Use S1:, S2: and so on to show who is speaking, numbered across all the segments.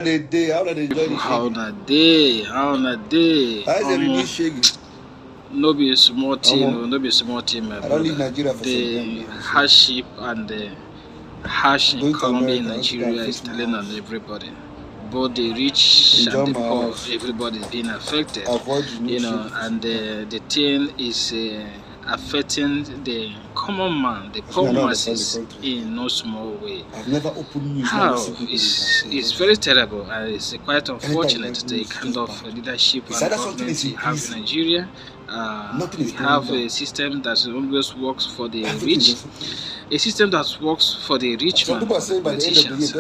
S1: How na day?
S2: How na day?
S1: How is everything shaking?
S2: No be a small team, no be a small team, my
S1: I don't leave
S2: brother.
S1: Nigeria for
S2: The
S1: some time.
S2: hardship and the harsh in
S1: Going to
S2: Colombia and
S1: America,
S2: Nigeria is telling on everybody. Both the rich
S1: enjoy
S2: and the
S1: my
S2: poor,
S1: house.
S2: everybody is being affected.
S1: Avoid the new shit.
S2: And the thing is affecting the common man, the poor masses in no small way.
S1: I've never opened news.
S2: How it's very terrible and it's quite unfortunate the kind of leadership and government we have in Nigeria. We have a system that always works for the rich, a system that works for the rich man, for the politicians,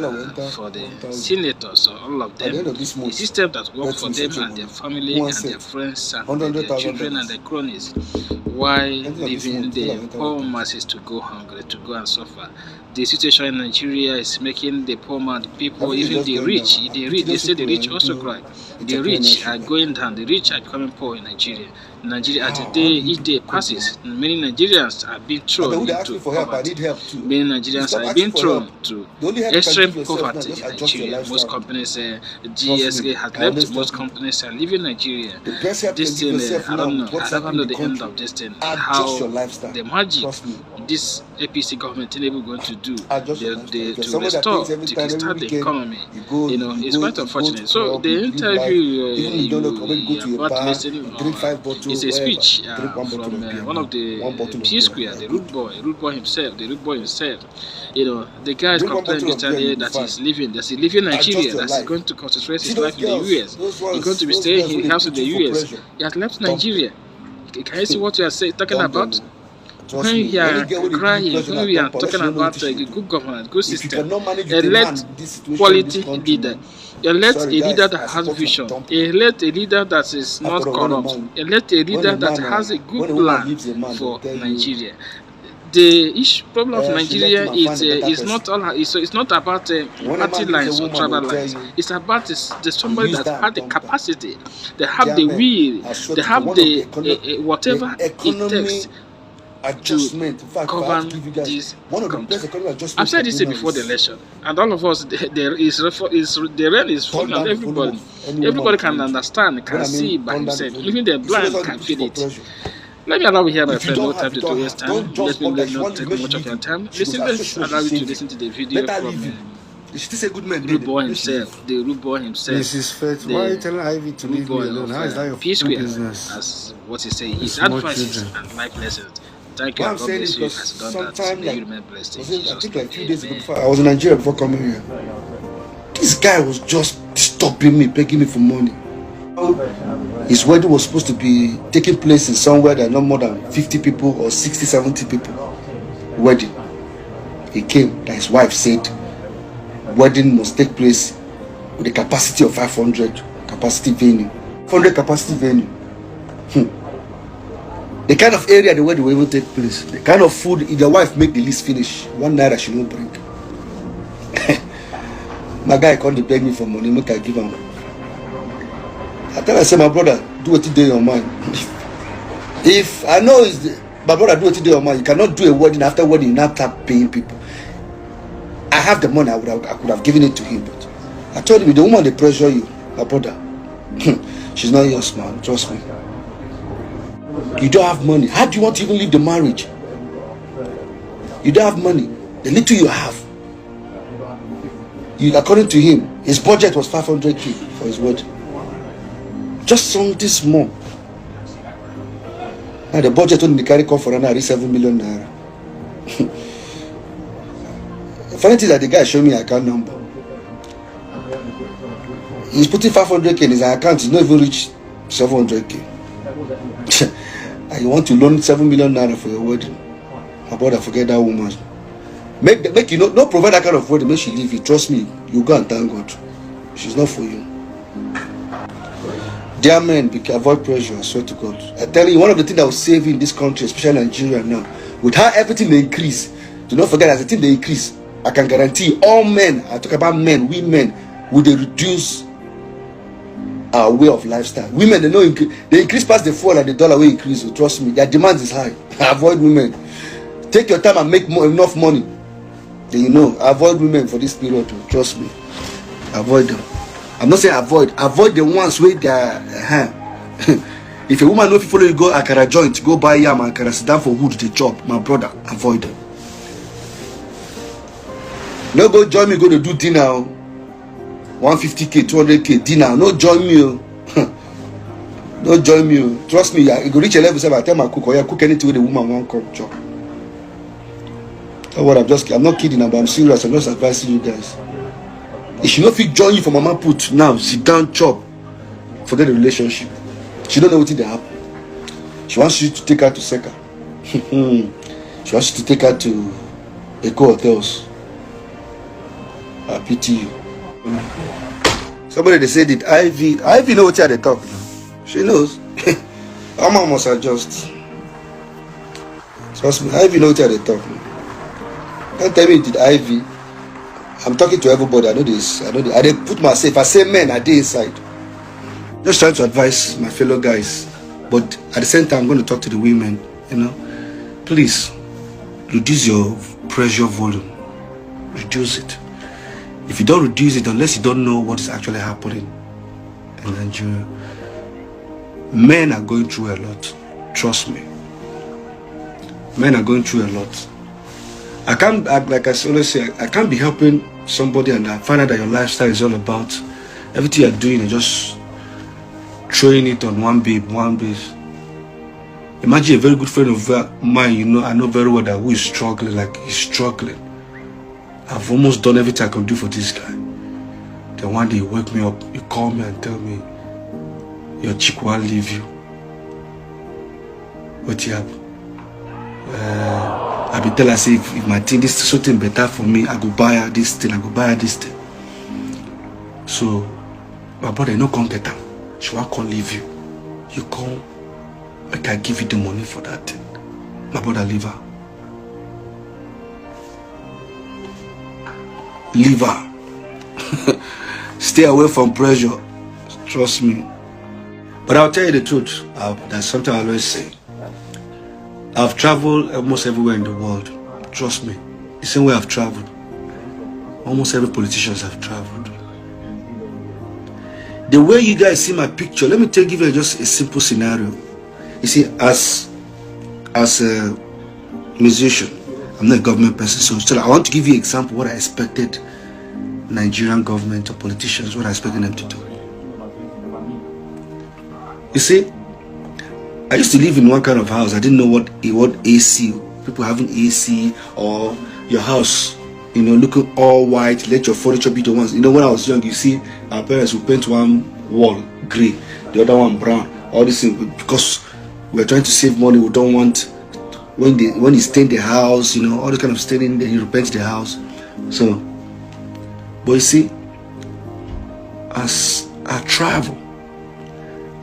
S2: for the senators, all of them, a system that works for them and their family and their friends and their children and their cronies, while leaving the poor masses to go hungry, to go and suffer. The situation in Nigeria is making the poor man, the people, even the rich, they say the rich also cry. The rich are going down, the rich are becoming poor in Nigeria. Nigeria, as each day passes, many Nigerians are being thrown into poverty. Many Nigerians are being thrown to extreme poverty in Nigeria. Most companies, GSA has left, most companies are leaving Nigeria. This thing, I don't know, I never know the end of this thing, how the magic this APC government is able going to do to restore, to kickstart the economy, it's quite unfortunate. So the interview you are about listening is a speech from one of the Psqaure, the root boy himself. The guy is complaining yesterday that he's leaving Nigeria, that he's going to concentrate his life in the US. He's going to be staying in his house in the US. He has left Nigeria. Can you see what you are talking about? When we are crying, when we are talking about a good governance, good system, elect quality leader, elect a leader that has vision, elect a leader that is not corrupt, elect a leader that has a good plan for Nigeria. The problem of Nigeria is not about party lines or tribal lines. It's about the somebody that has the capacity, they have the will, they have the whatever it takes to govern this country. I've said this before the election, and all of us, the rain is falling on everybody. Everybody can understand, can see by himself. Even the blind can feel it. Let me allow you here, my friend. No time to waste time. Let me not take much of your time. Let's allow you to listen to the video from root boy himself. The root boy himself.
S1: Mrs. Fett, why are you telling Ivy to leave me alone? How is that your business?
S2: As what he say, his advices and life lessons. Thank you. God bless you. Has done that. May you remain blessed. I think like 2 days ago before I was in Nigeria before coming here. This guy was just stopping me, begging me for money. His wedding was supposed to be taking place in somewhere that not more than 50 people or 60, 70 people. Wedding. He came, that his wife said wedding must take place with a capacity of 500 capacity venue. 500 capacity venue. The kind of area the wedding will even take place. The kind of food, if your wife make the list finish, 1 naira she won't bring. My guy can't beg me for money, make I give him. I tell her, I say, my brother, do what you do in your mind. If I know my brother, do what you do in your mind, you cannot do a wedding after wedding, you now start paying people. I have the money, I could have given it to him, but I told him, the woman they pressure you, my brother, she's not yours, man, trust me. You don't have money. How do you want to even leave the marriage? You don't have money. The little you have. According to him, his budget was 500k for his wedding. Just something small. Now the budget on the carry come for another 7 million naira. The funny thing is that the guy showed me an account number. He's putting 500k in his account. He's not even reached 700k. And you want to loan 7 million naira for your wedding? My brother, forget that woman. Make you no provide that kind of wedding. Make she leave you. Trust me, you go and thank God. She's not for you. Dear men, avoid pressure. I swear to God. I tell you, one of the things that will save you in this country, especially Nigeria now, with how everything they increase. Do not forget, as the thing they increase, I can guarantee all men. I talk about men, women, will they reduce our way of lifestyle. Women, they increase past the fall and the dollar will increase. So trust me, their demand is high. Avoid women. Take your time and make enough money. Then avoid women for this period. Trust me, avoid them.
S1: I'm not saying avoid the ones where they are. If a woman know if you follow you go akara joint, go buy yam and akara sit down for wood, the chop, my brother, avoid them. No go join me, go to do dinner. 150k, 200k dinner. No join me. No join me. Trust me, you go reach a level. I tell my cook, or you cook anything with the woman won't come chop. That's what I'm not kidding, but I'm serious. I'm just advising you guys. If she not fit join you for mama put now, sit down chop. Forget the relationship. She don't know what they happen. She wants you to take her to Seka. She wants you to take her to Eco Hotels. I pity you. Somebody they said it. Ivy know what they talk now. She knows. Mama must adjust. Trust me, Ivy know what they talk now. Don't tell me it did Ivy. I'm talking to everybody. I know this. I didn't put myself. I say men, I did inside. Just trying to advise my fellow guys, but at the same time, I'm going to talk to the women. You know, please reduce your pressure volume. Reduce it. If you don't reduce it, unless you don't know what is actually happening in Nigeria, men are going through a lot. Trust me. Men are going through a lot. I can't, like I always say, I can't be helping somebody and I find out that your lifestyle is all about everything you're doing is just throwing it on one base. Imagine a very good friend of mine, you know, I know very well that who is struggling, like he's struggling. I've almost done everything I can do for this guy. Then one day you wake me up, you call me and tell me your chick won't leave you. What you have? I be tell her, say if my thing, this is something better for me, I go buy her this thing, I go buy her this thing. So my brother, no come get her. She won't come leave you. You come, make I give you the money for that thing. My brother, leave her. Leave her. Stay away from pressure. Trust me. But I'll tell you the truth. That's something I always say. I've traveled almost everywhere in the world. Trust me. The same way I've traveled. Almost every politician have traveled. The way you guys see my picture, let me give you just a simple scenario. You see, as a musician, I'm not a government person, so I want to give you an example of what I expected Nigerian government or politicians, what I expected them to do. You see, I used to live in one kind of house. I didn't know what AC, people having AC, or your house, you know, looking all white, let your furniture be the ones. You know, when I was young, you see, our parents would paint one wall grey, the other one brown, all this thing, because we're trying to save money. We don't want, when you stain the house, you know, all the kind of staining, then you repaint the house. So, but you see, as I travel,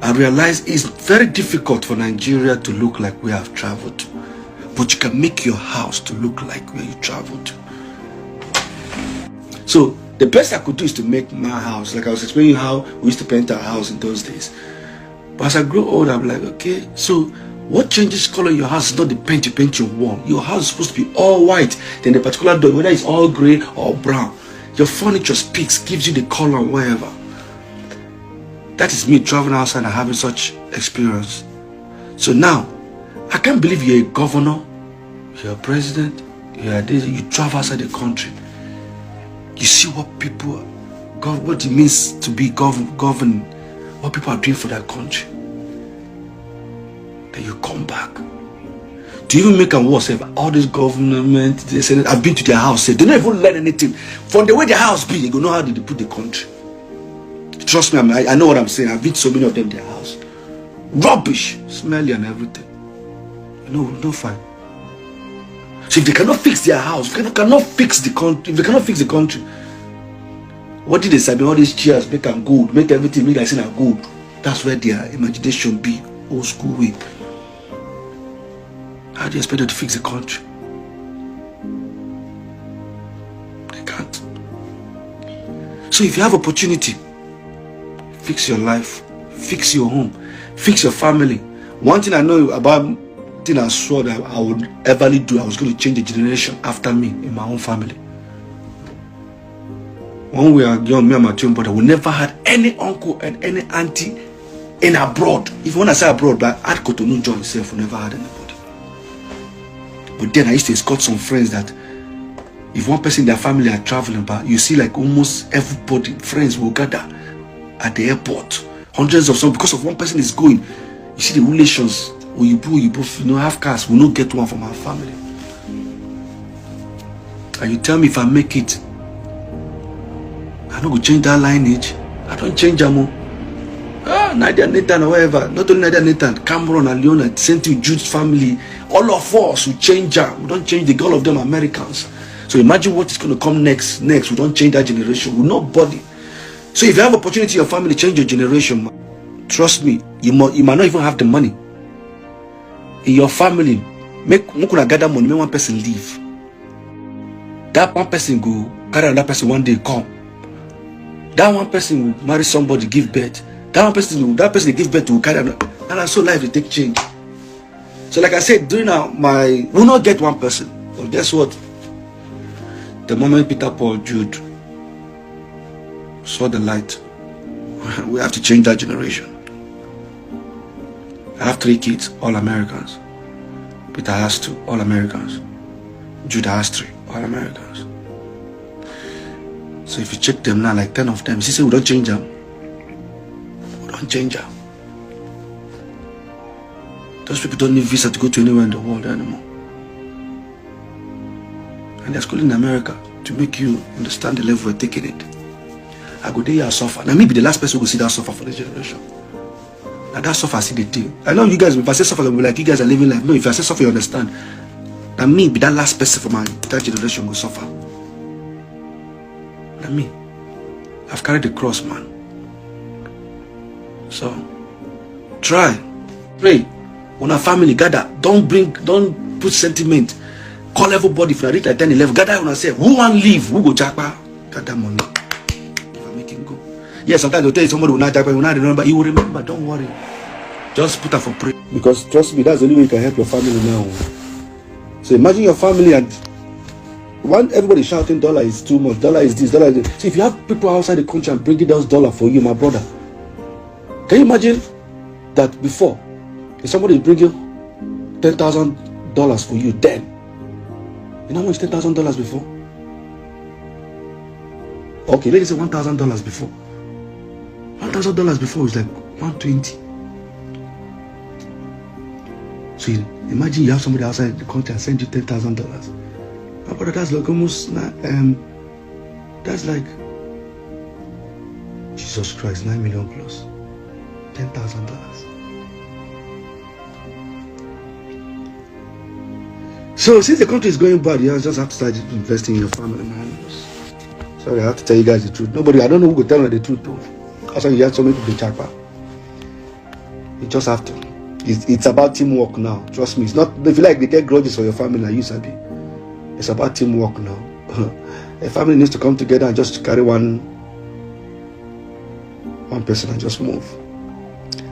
S1: I realize it's very difficult for Nigeria to look like we have traveled, but you can make your house to look like where you traveled. So the best I could do is to make my house, like I was explaining how we used to paint our house in those days. But as I grow older, I'm like, okay, so what changes color in your house is not the paint you paint your wall. Your house is supposed to be all white, then the particular door, whether it's all gray or brown. Your furniture speaks, gives you the color wherever. That is me traveling outside and having such experience. So now, I can't believe you're a governor, you're a president, you travel outside the country. You see what people, what it means to be governed, what people are doing for their country. Then you come back. To even make them worse, all this government, they say, I've been to their house, they don't even learn anything. From the way their house be, they go know how they put the country. Trust me, I know what I'm saying. I've been to so many of them in their house. Rubbish, smelly and everything. No fine. So if they cannot fix their house, if they cannot fix the country, what did they say? All these chairs make them good, make everything make like saying good. That's where their imagination be, old school way. How do you expect them to fix the country? They can't. So if you have opportunity, fix your life, fix your home, fix your family. One thing I know about, thing I swore that I would ever do, I was going to change the generation after me in my own family. when we were young, me and my twin brother, we never had any uncle and any auntie in abroad. If you want to say abroad, but at Cotonou John himself, we never had anybody. But then I used to escort some friends that if one person in their family are traveling, but you see like almost everybody, friends will gather at the airport. Hundreds of some, because of one person is going. You see the relations, you both have cars, we not get one from our family. And you tell me if I make it, I don't go change that lineage. I don't change them. Nigerian Nathan or whatever. Not only Nigerian Nathan, Cameron and Leona, sent to Jude's family. All of us will change them. We don't change all of them Americans. So imagine what is going to come next. We don't change that generation. We're not body. So if you have opportunity in your family, change your generation. Trust me, you might not even have the money. In your family, make gather money, make one person leave. That one person go carry another person one day come. That one person will marry somebody, give birth. That person they give birth to will carry another. And so life will take change. So like I said, we'll not get one person. But guess what? The moment Peter, Paul, Jude saw the light, we have to change that generation. I have 3 kids, all Americans. Peter has 2, all Americans. Jude has 3, all Americans. So if you check them now, like 10 of them, you see, we don't change them. We don't change them. Those people don't need visa to go to anywhere in the world anymore. And they're schooling in America to make you understand the level we're taking it. I go there, I suffer. Now, maybe the last person who will see that suffer for the generation. Now, that suffer, I see the thing. I know you guys, if I say suffer, I'll be like, you guys are living life. No, if I say suffer, you understand. Now, me, be that last person for that generation will suffer. Now, me, I've carried the cross, man. So, try, pray. When a family gather, don't put sentiment. Call everybody if I reach like 10, 11. Gather when I say, who want leave? Who go jackpot? Gather money. If I make him go. Yes, sometimes they'll tell you somebody will not jackpot, will not remember. He will remember, don't worry. Just put her for prayer. Because trust me, that's the only way you can help your family now. So imagine your family and everybody shouting dollar is too much, dollar is this, dollar is this. See, if you have people outside the country and bringing those dollars for you, my brother, can you imagine that before, if somebody bring you $10,000 for you, then you know how much $10,000 before? Okay, let's say $1,000 before. $1,000 before is like 120. So imagine you have somebody outside the country and send you $10,000. My brother, that's like almost that's like Jesus Christ, 9 million plus. $10,000. So since the country is going bad, you just have to start investing in your family, man. Sorry, I have to tell you guys the truth. I don't know who will tell me the truth though. That's why you have so many people in Chakpa. You just have to. It's about teamwork now. Trust me. It's not. If you like, they get grudges for your family like you, Sabi. It's about teamwork now. A family needs to come together and just carry one person and just move.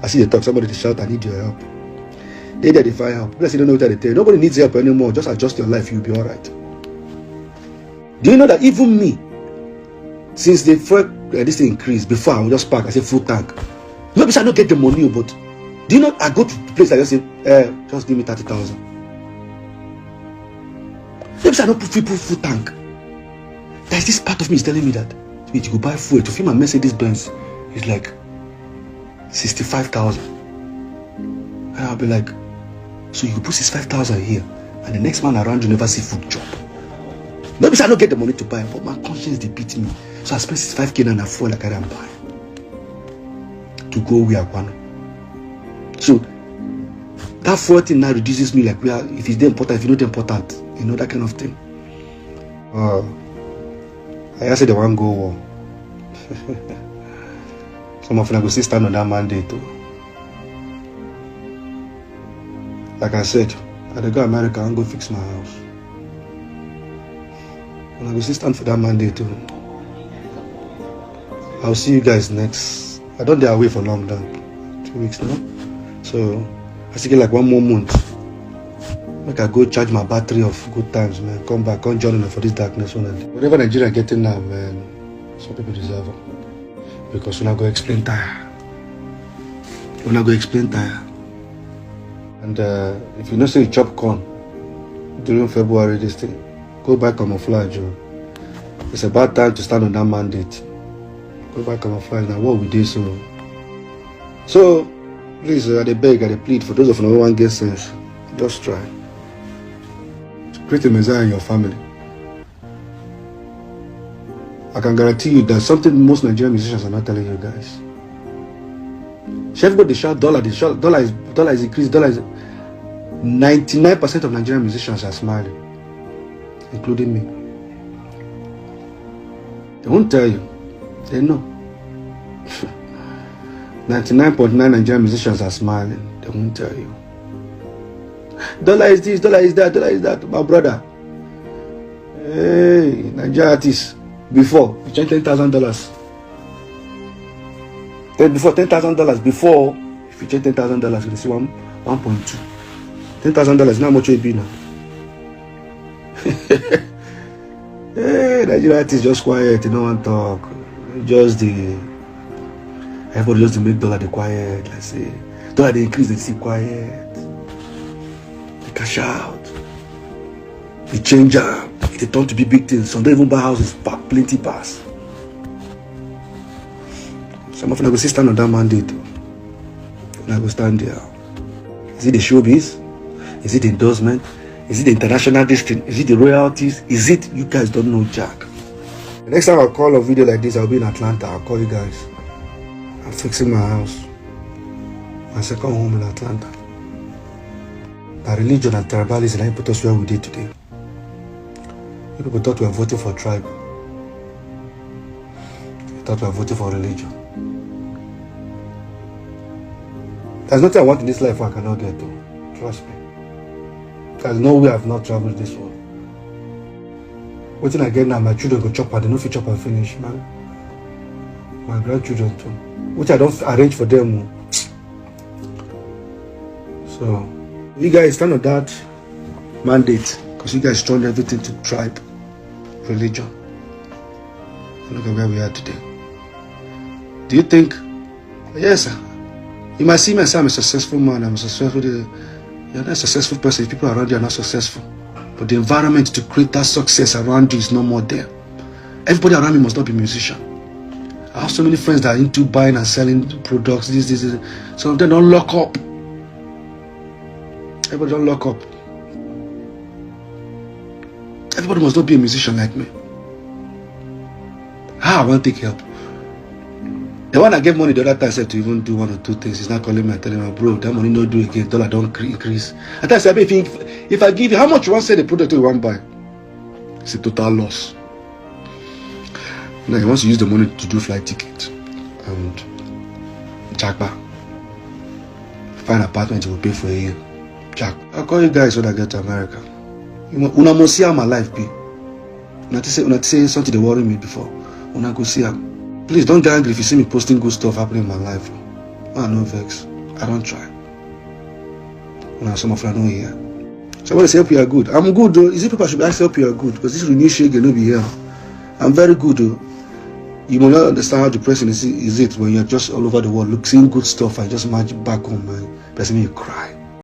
S1: I see they talk. Somebody shout, "I need your help." They find help. People say don't know what they tell you. Nobody needs help anymore. Just adjust your life, you'll be alright. Do you know that even me, since the this thing increased, before I would just park, I say full tank. Maybe I don't get the money, but do you know I go to the place I just say, just give me 30,000. Maybe I don't put people full tank. There's this part of me is telling me that you go buy fuel to fill my Mercedes Benz is like 65,000. And I'll be like, so you put 65,000 here, and the next man around you never see food job. Maybe I don't get the money to buy, but my conscience they beat me. So I spend 65K and I fuel like I can buy to go where I want. So that 40 now reduces me like if it's important, if it's not important, you know, that kind of thing. I said they want to go war. Some of them go stand on that mandate too. Like I said, I go America and go fix my house. And I go stand for that mandate too. I'll see you guys next. I don't dare away for long now. 2 weeks now. So I still get like 1 more month. Make I go charge my battery of good times, man. Come back, come join me for this darkness one. Whatever Nigeria getting now, man. Some people deserve them. Because we're not going to explain tire. We're not going to explain tire. And if you know say you chop corn during February this thing, go buy camouflage. It's about time to stand on that mandate. Go buy camouflage. Now what we do so please, I beg, I plead for those of you who want to get sense, just try to create a messiah in your family. I can guarantee you that something most Nigerian musicians are not telling you guys. Everybody shout dollar, dollar is increased, dollar is 99% of Nigerian musicians are smiling, including me. They won't tell you. They know. 99.9 Nigerian musicians are smiling. They won't tell you. Dollar is this, dollar is that, dollar is that. My brother. Hey, Nigerian artists. Before, you charge $10,000. Before $10,000. Before, if you charge $10,000, you see 1.2. $10,000 now much it be now. Hey, Nigerian artists just quiet. You don't want to talk. Just the. Everybody just to make dollar the quiet, let's say. Dollar they increase, they see quiet. They cash out. They change up. They turn to be big things. Some don't even buy houses, plenty pass. Some of them will stand on that mandate. And I will stand there. Is it the showbiz? Is it the endorsement? Is it the international district? Is it the royalties? Is it you guys don't know Jack? The next time I call a video like this, I'll be in Atlanta. I'll call you guys. I'm fixing my house. My second home in Atlanta. The religion and tribalism ain't put us where we did today. People thought we were voting for tribe. They thought we were voting for religion. There's nothing I want in this life I cannot get to. Trust me. There's no way I've not traveled this world. What thing I get now, my children go chop and they don't fit chop and finish, man. My grandchildren too. Which I don't arrange for them. So, you guys stand on that mandate because you guys turned everything to tribe, religion. And look at where we are today. Do you think, yes, sir, you might see me and say I'm a successful man, I'm a successful, you're not a successful person if people around you are not successful. But the environment to create that success around you is no more there. Everybody around me must not be a musician. I have so many friends that are into buying and selling products, this. Some of them don't lock up. Everybody don't lock up. Everybody must not be a musician like me. How I want to take help? The one I gave money the other time said to even do one or two things. He's not calling me and telling me, bro, that money no do again, dollar don't increase. And I said, if I give you, how much you want to sell the product you want to buy? It's a total loss. Now he wants to use the money to do flight ticket and jackpot. Find an apartment he will pay for a year. Jack, I'll call you guys when I get to America. Una must see how my life be. Una say something they worry me before. Una go see how. Please don't get angry if you see me posting good stuff happening in my life. I no vex. I don't try. Una some of you know here. Somebody say hope you are good. I'm good though. Is it people should be asking hope you are good? Because this renew shake no be here. I'm very good though. You will not understand how depressing is it when you're just all over the world seeing good stuff and just imagine back home, man. Person you cry.